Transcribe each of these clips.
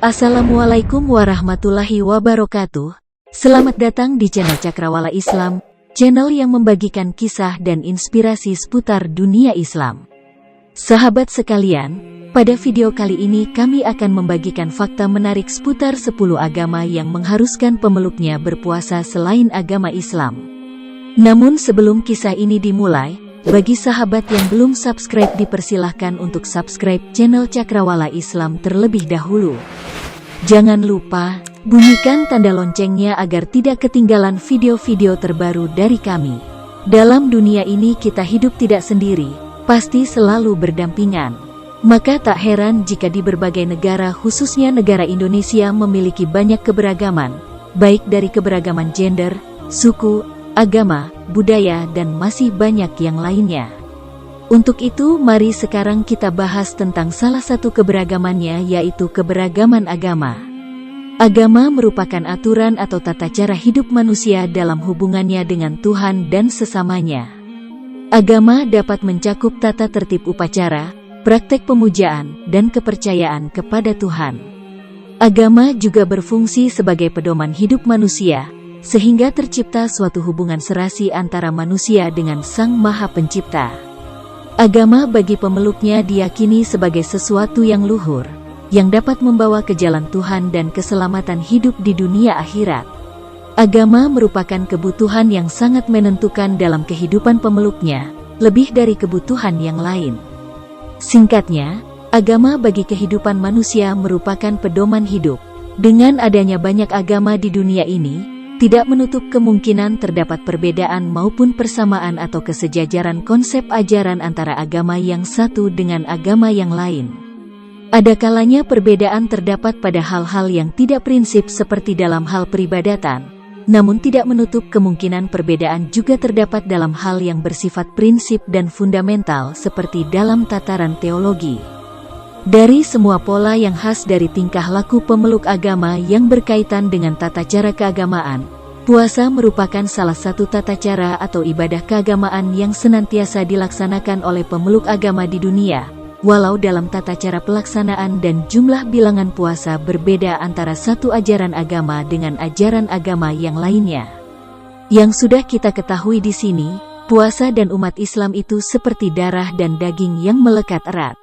Assalamualaikum warahmatullahi wabarakatuh. Selamat datang di channel Cakrawala Islam, channel yang membagikan kisah dan inspirasi seputar dunia Islam. Sahabat sekalian, pada video kali ini kami akan membagikan fakta menarik seputar 10 agama yang mengharuskan pemeluknya berpuasa selain agama Islam. Namun sebelum kisah ini dimulai, bagi sahabat yang belum subscribe dipersilahkan untuk subscribe channel Cakrawala Islam terlebih dahulu. Jangan lupa, bunyikan tanda loncengnya agar tidak ketinggalan video-video terbaru dari kami. Dalam dunia ini kita hidup tidak sendiri, pasti selalu berdampingan. Maka tak heran jika di berbagai negara khususnya negara Indonesia memiliki banyak keberagaman, baik dari keberagaman gender, suku, agama, budaya dan masih banyak yang lainnya. Untuk itu mari sekarang kita bahas tentang salah satu keberagamannya, yaitu keberagaman agama. Agama merupakan aturan atau tata cara hidup manusia dalam hubungannya dengan Tuhan dan sesamanya. Agama dapat mencakup tata tertib upacara, praktek pemujaan, dan kepercayaan kepada Tuhan. Agama juga berfungsi sebagai pedoman hidup manusia, sehingga tercipta suatu hubungan serasi antara manusia dengan Sang Maha Pencipta. Agama bagi pemeluknya diyakini sebagai sesuatu yang luhur, yang dapat membawa ke jalan Tuhan dan keselamatan hidup di dunia akhirat. Agama merupakan kebutuhan yang sangat menentukan dalam kehidupan pemeluknya, lebih dari kebutuhan yang lain. Singkatnya, agama bagi kehidupan manusia merupakan pedoman hidup. Dengan adanya banyak agama di dunia ini, tidak menutup kemungkinan terdapat perbedaan maupun persamaan atau kesejajaran konsep ajaran antara agama yang satu dengan agama yang lain. Ada kalanya perbedaan terdapat pada hal-hal yang tidak prinsip seperti dalam hal peribadatan, namun tidak menutup kemungkinan perbedaan juga terdapat dalam hal yang bersifat prinsip dan fundamental seperti dalam tataran teologi. Dari semua pola yang khas dari tingkah laku pemeluk agama yang berkaitan dengan tata cara keagamaan, puasa merupakan salah satu tata cara atau ibadah keagamaan yang senantiasa dilaksanakan oleh pemeluk agama di dunia, walau dalam tata cara pelaksanaan dan jumlah bilangan puasa berbeda antara satu ajaran agama dengan ajaran agama yang lainnya. Yang sudah kita ketahui di sini, puasa dan umat Islam itu seperti darah dan daging yang melekat erat.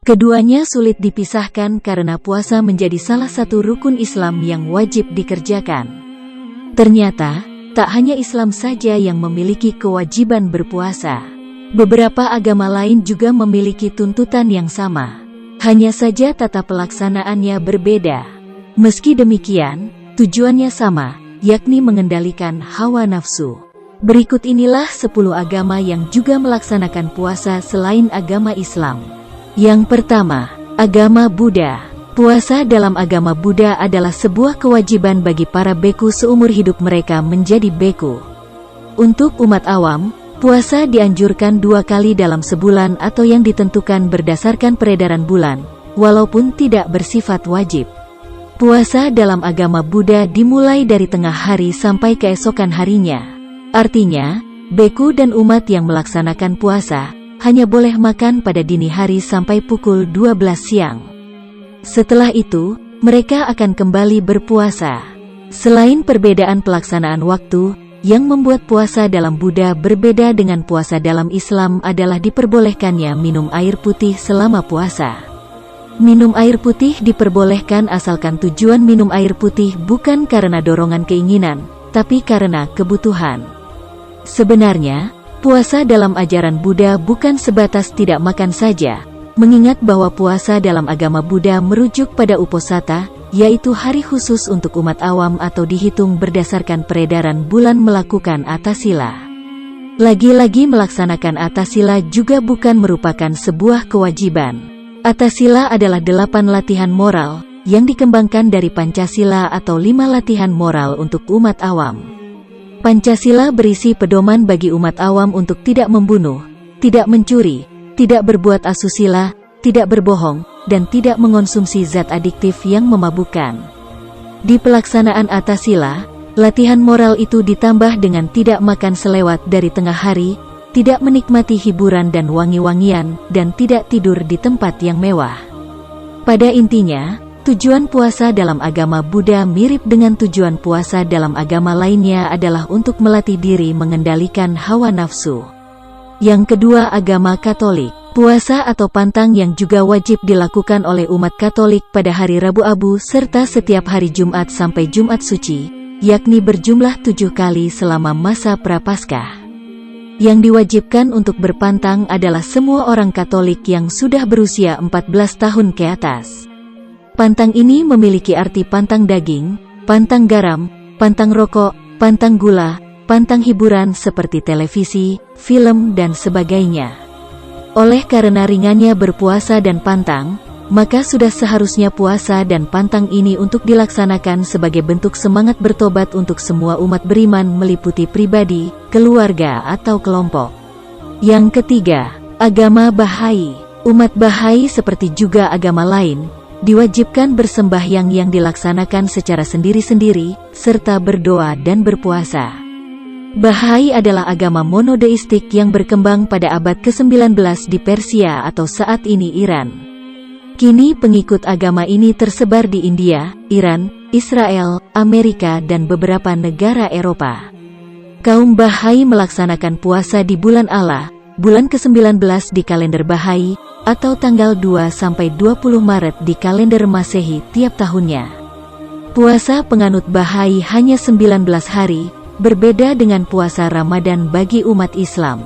Keduanya sulit dipisahkan karena puasa menjadi salah satu rukun Islam yang wajib dikerjakan. Ternyata, tak hanya Islam saja yang memiliki kewajiban berpuasa. Beberapa agama lain juga memiliki tuntutan yang sama. Hanya saja tata pelaksanaannya berbeda. Meski demikian, tujuannya sama, yakni mengendalikan hawa nafsu. Berikut inilah 10 agama yang juga melaksanakan puasa selain agama Islam. Yang pertama, agama Buddha. Puasa dalam agama Buddha adalah sebuah kewajiban bagi para beku seumur hidup mereka menjadi beku. Untuk umat awam, puasa dianjurkan 2 kali dalam sebulan atau yang ditentukan berdasarkan peredaran bulan, walaupun tidak bersifat wajib. Puasa dalam agama Buddha dimulai dari tengah hari sampai keesokan harinya. Artinya, beku dan umat yang melaksanakan puasa hanya boleh makan pada dini hari sampai pukul 12 siang. Setelah itu, mereka akan kembali berpuasa. Selain perbedaan pelaksanaan waktu, yang membuat puasa dalam Buddha berbeda dengan puasa dalam Islam adalah diperbolehkannya minum air putih selama puasa. Minum air putih diperbolehkan asalkan tujuan minum air putih bukan karena dorongan keinginan, tapi karena kebutuhan. Sebenarnya, puasa dalam ajaran Buddha bukan sebatas tidak makan saja, mengingat bahwa puasa dalam agama Buddha merujuk pada uposatha, yaitu hari khusus untuk umat awam atau dihitung berdasarkan peredaran bulan melakukan atasila. Lagi-lagi melaksanakan atasila juga bukan merupakan sebuah kewajiban. Atasila adalah 8 latihan moral, yang dikembangkan dari Pancasila atau 5 latihan moral untuk umat awam. Pancasila berisi pedoman bagi umat awam untuk tidak membunuh, tidak mencuri, tidak berbuat asusila, tidak berbohong, dan tidak mengonsumsi zat adiktif yang memabukkan. Di pelaksanaan atasila, latihan moral itu ditambah dengan tidak makan selewat dari tengah hari, tidak menikmati hiburan dan wangi-wangian, dan tidak tidur di tempat yang mewah. Pada intinya, Tujuan puasa dalam agama Buddha mirip dengan tujuan puasa dalam agama lainnya adalah untuk melatih diri mengendalikan hawa nafsu. Yang kedua, agama Katolik. Puasa atau pantang yang juga wajib dilakukan oleh umat Katolik pada hari Rabu Abu serta setiap hari Jumat sampai Jumat Suci, yakni berjumlah 7 kali selama masa Prapaskah. Yang diwajibkan untuk berpantang adalah semua orang Katolik yang sudah berusia 14 tahun ke atas. Pantang ini memiliki arti pantang daging, pantang garam, pantang rokok, pantang gula, pantang hiburan seperti televisi, film dan sebagainya. Oleh karena ringannya berpuasa dan pantang, maka sudah seharusnya puasa dan pantang ini untuk dilaksanakan sebagai bentuk semangat bertobat untuk semua umat beriman meliputi pribadi, keluarga atau kelompok. Yang ketiga, agama Bahai. Umat Bahai seperti juga agama lain, diwajibkan bersembahyang yang dilaksanakan secara sendiri-sendiri, serta berdoa dan berpuasa. Bahai adalah agama monodeistik yang berkembang pada abad ke-19 di Persia atau saat ini Iran. Kini pengikut agama ini tersebar di India, Iran, Israel, Amerika dan beberapa negara Eropa. Kaum Bahai melaksanakan puasa di bulan Allah, bulan ke-19 di kalender Bahai, atau tanggal 2-20 Maret di kalender Masehi tiap tahunnya. Puasa penganut Bahai hanya 19 hari, berbeda dengan puasa Ramadan bagi umat Islam.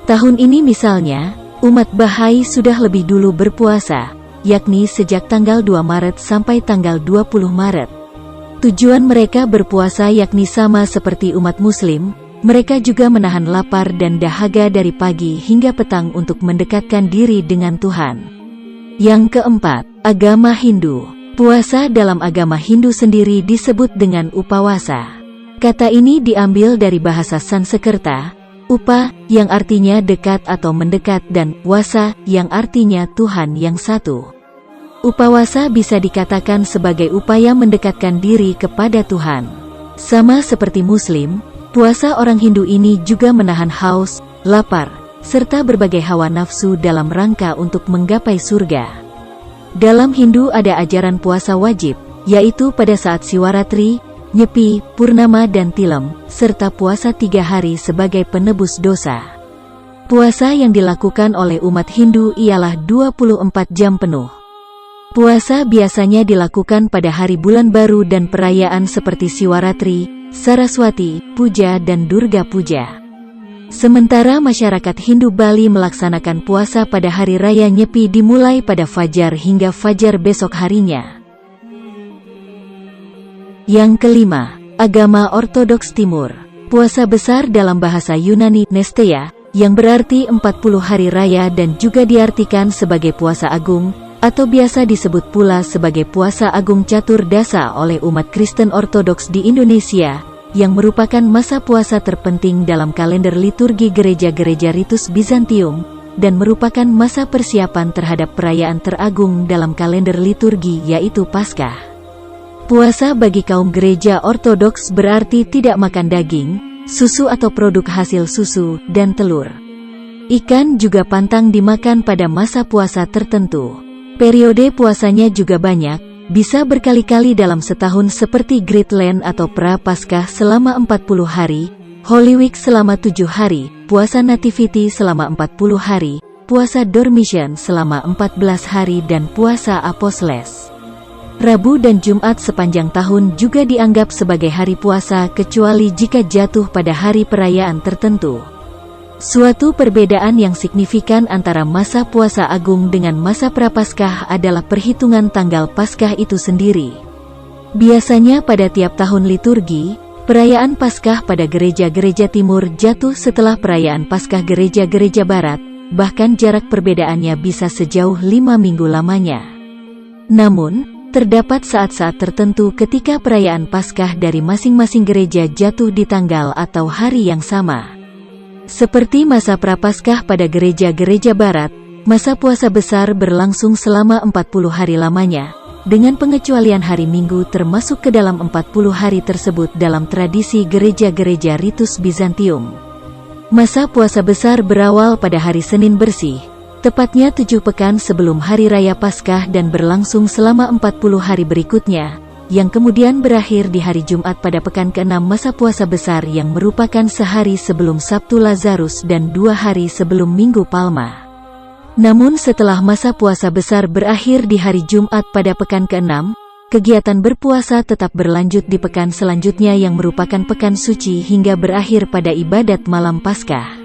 Tahun ini misalnya, umat Bahai sudah lebih dulu berpuasa, yakni sejak tanggal 2 Maret sampai tanggal 20 Maret. Tujuan mereka berpuasa yakni sama seperti umat Muslim, mereka juga menahan lapar dan dahaga dari pagi hingga petang untuk mendekatkan diri dengan Tuhan. Yang keempat, agama Hindu. Puasa dalam agama Hindu sendiri disebut dengan upawasa. Kata ini diambil dari bahasa Sanskerta, upa, yang artinya dekat atau mendekat dan wasa, yang artinya Tuhan yang satu. Upawasa bisa dikatakan sebagai upaya mendekatkan diri kepada Tuhan. Sama seperti Muslim, puasa orang Hindu ini juga menahan haus, lapar, serta berbagai hawa nafsu dalam rangka untuk menggapai surga. Dalam Hindu ada ajaran puasa wajib, yaitu pada saat Siwaratri, Nyepi, Purnama dan Tilem, serta puasa 3 hari sebagai penebus dosa. Puasa yang dilakukan oleh umat Hindu ialah 24 jam penuh. Puasa biasanya dilakukan pada hari bulan baru dan perayaan seperti Siwaratri, Saraswati, Puja dan Durga Puja. Sementara masyarakat Hindu Bali melaksanakan puasa pada hari raya Nyepi dimulai pada fajar hingga fajar besok harinya. Yang kelima, agama Ortodoks Timur. Puasa besar dalam bahasa Yunani Nesteia, yang berarti 40 hari raya dan juga diartikan sebagai puasa agung, atau biasa disebut pula sebagai puasa agung catur dasa oleh umat Kristen Ortodoks di Indonesia, yang merupakan masa puasa terpenting dalam kalender liturgi gereja-gereja ritus Bizantium, dan merupakan masa persiapan terhadap perayaan teragung dalam kalender liturgi yaitu Paskah. Puasa bagi kaum gereja Ortodoks berarti tidak makan daging, susu atau produk hasil susu, dan telur. Ikan juga pantang dimakan pada masa puasa tertentu. Periode puasanya juga banyak, bisa berkali-kali dalam setahun seperti Great Lent atau Prapaskah selama 40 hari, Holy Week selama 7 hari, puasa Nativity selama 40 hari, puasa Dormition selama 14 hari dan puasa Apostles. Rabu dan Jumat sepanjang tahun juga dianggap sebagai hari puasa kecuali jika jatuh pada hari perayaan tertentu. Suatu perbedaan yang signifikan antara masa puasa agung dengan masa Prapaskah adalah perhitungan tanggal Paskah itu sendiri. Biasanya pada tiap tahun liturgi, perayaan Paskah pada gereja-gereja timur jatuh setelah perayaan Paskah gereja-gereja barat, bahkan jarak perbedaannya bisa sejauh 5 minggu lamanya. Namun, terdapat saat-saat tertentu ketika perayaan Paskah dari masing-masing gereja jatuh di tanggal atau hari yang sama. Seperti masa Prapaskah pada gereja-gereja barat, masa puasa besar berlangsung selama 40 hari lamanya, dengan pengecualian hari Minggu termasuk ke dalam 40 hari tersebut dalam tradisi gereja-gereja ritus Bizantium. Masa puasa besar berawal pada hari Senin bersih, Tepatnya 7 pekan sebelum Hari Raya Paskah dan berlangsung selama 40 hari berikutnya, yang kemudian berakhir di hari Jumat pada pekan ke-6 masa puasa besar yang merupakan sehari sebelum Sabtu Lazarus dan 2 hari sebelum Minggu Palma. Namun setelah masa puasa besar berakhir di hari Jumat pada pekan ke-6, kegiatan berpuasa tetap berlanjut di pekan selanjutnya yang merupakan pekan suci hingga berakhir pada ibadat malam Paskah.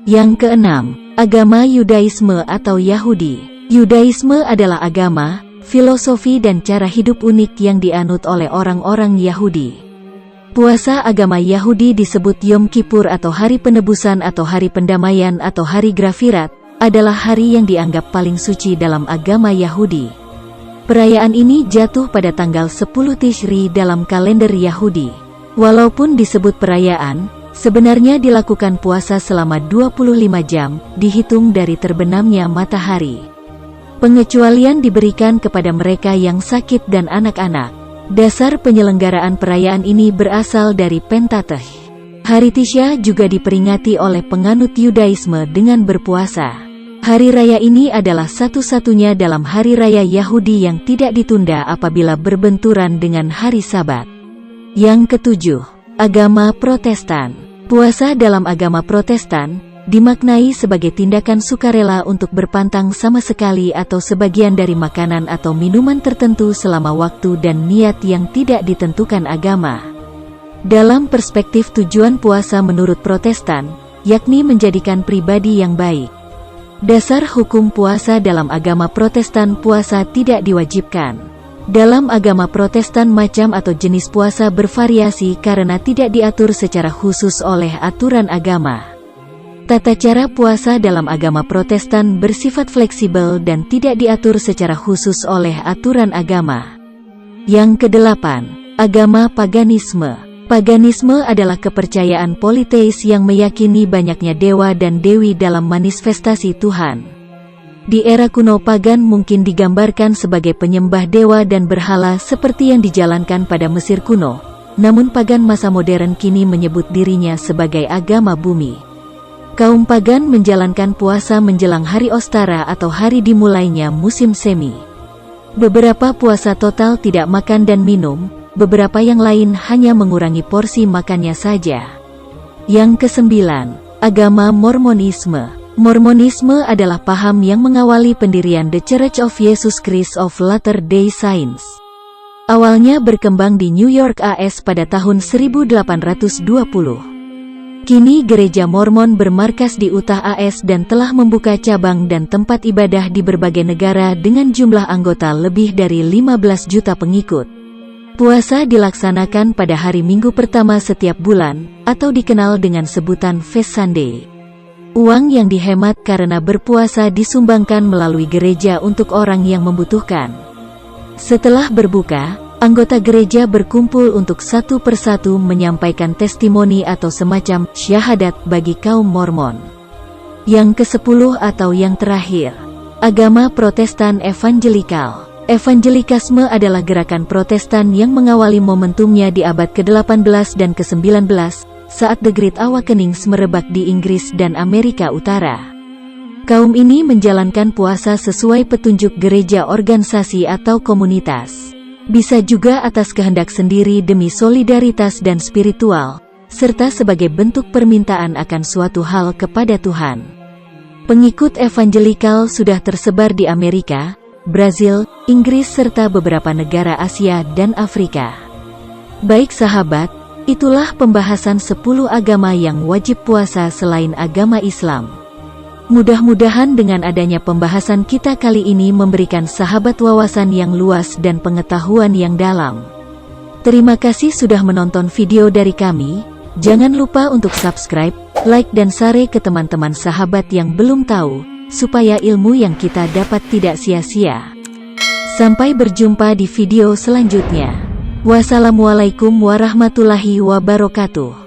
Yang keenam, agama Yudaisme atau Yahudi. Yudaisme adalah agama, filosofi dan cara hidup unik yang dianut oleh orang-orang Yahudi. Puasa agama Yahudi disebut Yom Kippur atau Hari Penebusan atau Hari Pendamaian atau Hari Grafirat, adalah hari yang dianggap paling suci dalam agama Yahudi. Perayaan ini jatuh pada tanggal 10 Tishri dalam kalender Yahudi. Walaupun disebut perayaan, sebenarnya dilakukan puasa selama 25 jam, dihitung dari terbenamnya matahari. Pengecualian diberikan kepada mereka yang sakit dan anak-anak. Dasar penyelenggaraan perayaan ini berasal dari Pentateuch. Hari Tisha juga diperingati oleh penganut Yudaisme dengan berpuasa. Hari raya ini adalah satu-satunya dalam hari raya Yahudi yang tidak ditunda apabila berbenturan dengan hari Sabat. Yang ketujuh, agama Protestan. Puasa dalam agama Protestan dimaknai sebagai tindakan sukarela untuk berpantang sama sekali atau sebagian dari makanan atau minuman tertentu selama waktu dan niat yang tidak ditentukan agama. Dalam perspektif tujuan puasa menurut Protestan, yakni menjadikan pribadi yang baik. Dasar hukum puasa dalam agama Protestan, puasa tidak diwajibkan. Dalam agama Protestan macam atau jenis puasa bervariasi karena tidak diatur secara khusus oleh aturan agama. Tata cara puasa dalam agama Protestan bersifat fleksibel dan tidak diatur secara khusus oleh aturan agama. Yang kedelapan, agama Paganisme. Paganisme adalah kepercayaan politeis yang meyakini banyaknya dewa dan dewi dalam manifestasi Tuhan. Di era kuno pagan mungkin digambarkan sebagai penyembah dewa dan berhala seperti yang dijalankan pada Mesir kuno, namun pagan masa modern kini menyebut dirinya sebagai agama bumi. Kaum pagan menjalankan puasa menjelang hari Ostara atau hari dimulainya musim semi. Beberapa puasa total tidak makan dan minum, beberapa yang lain hanya mengurangi porsi makannya saja. Yang kesembilan, agama Mormonisme. Mormonisme adalah paham yang mengawali pendirian The Church of Jesus Christ of Latter-day Saints. Awalnya berkembang di New York, AS pada tahun 1820. Kini gereja Mormon bermarkas di Utah, AS dan telah membuka cabang dan tempat ibadah di berbagai negara dengan jumlah anggota lebih dari 15 juta pengikut. Puasa dilaksanakan pada hari Minggu pertama setiap bulan, atau dikenal dengan sebutan Feast Sunday. Uang yang dihemat karena berpuasa disumbangkan melalui gereja untuk orang yang membutuhkan. Setelah berbuka, anggota gereja berkumpul untuk satu persatu menyampaikan testimoni atau semacam syahadat bagi kaum Mormon. Yang ke-10 atau yang terakhir, agama Protestan Evangelikal. Evangelikasme adalah gerakan Protestan yang mengawali momentumnya di abad ke-18 dan ke-19, saat The Great Awakenings merebak di Inggris dan Amerika Utara. Kaum ini menjalankan puasa sesuai petunjuk gereja, organisasi atau komunitas. Bisa juga atas kehendak sendiri demi solidaritas dan spiritual, serta sebagai bentuk permintaan akan suatu hal kepada Tuhan. Pengikut evangelikal sudah tersebar di Amerika, Brazil, Inggris serta beberapa negara Asia dan Afrika. Baik sahabat, itulah pembahasan 10 agama yang wajib puasa selain agama Islam. Mudah-mudahan dengan adanya pembahasan kita kali ini memberikan sahabat wawasan yang luas dan pengetahuan yang dalam. Terima kasih sudah menonton video dari kami. Jangan lupa untuk subscribe, like dan share ke teman-teman sahabat yang belum tahu, supaya ilmu yang kita dapat tidak sia-sia. Sampai berjumpa di video selanjutnya. Wassalamualaikum warahmatullahi wabarakatuh.